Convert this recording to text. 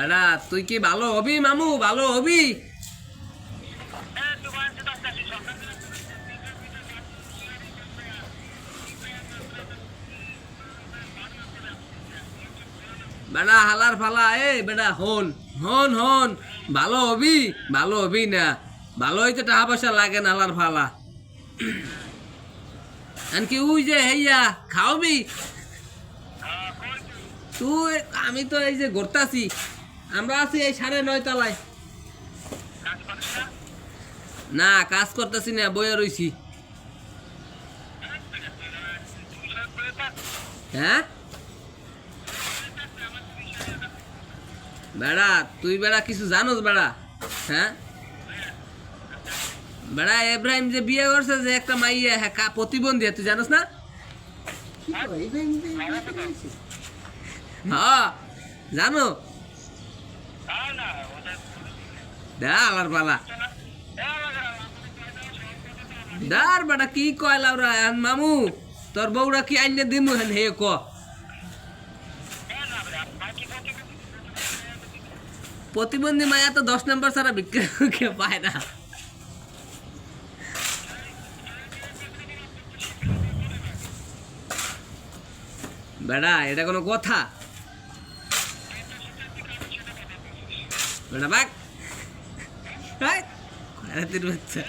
বেড়া তুই কি ভালো হবি মামু, ভালো হবি? বেড়া হালার ফালা, বেড়া হন হন হন, ভালো হবি, ভালো হবি না? ভালো হইতে টাকা পয়সা লাগে না হালার ফালা। আনকি উই যে হেইয়া খাওয়াবি তুই? আমি তো এই যে ঘুরতাছি, আমরা আছি এই 9:30 তলায়। না কাজ করতেছি না, বইয়া রইছি। হ্যাঁ বেড়া তুই বেড়া কিছু জানোস বেড়া? হ্যাঁ বেড়া ইব্রাহিম যে বিয়ে করছে যে একটা মাইয়া, হ্যাঁ প্রতিবন্ধী, তুই জানোস না? হ্যাঁ জানো। দা আলার পালা দার বেটা কি কয় লাউরা মামু, তোর বউরা কি আইনে দিমু হেন হে ক? প্রতিবন্ধী মায়া তো 10 নম্বর ছাড়া বিক্রি পায় না। বেড়া এটা কোনো কথা? বেড়া বাক, বাচ্চা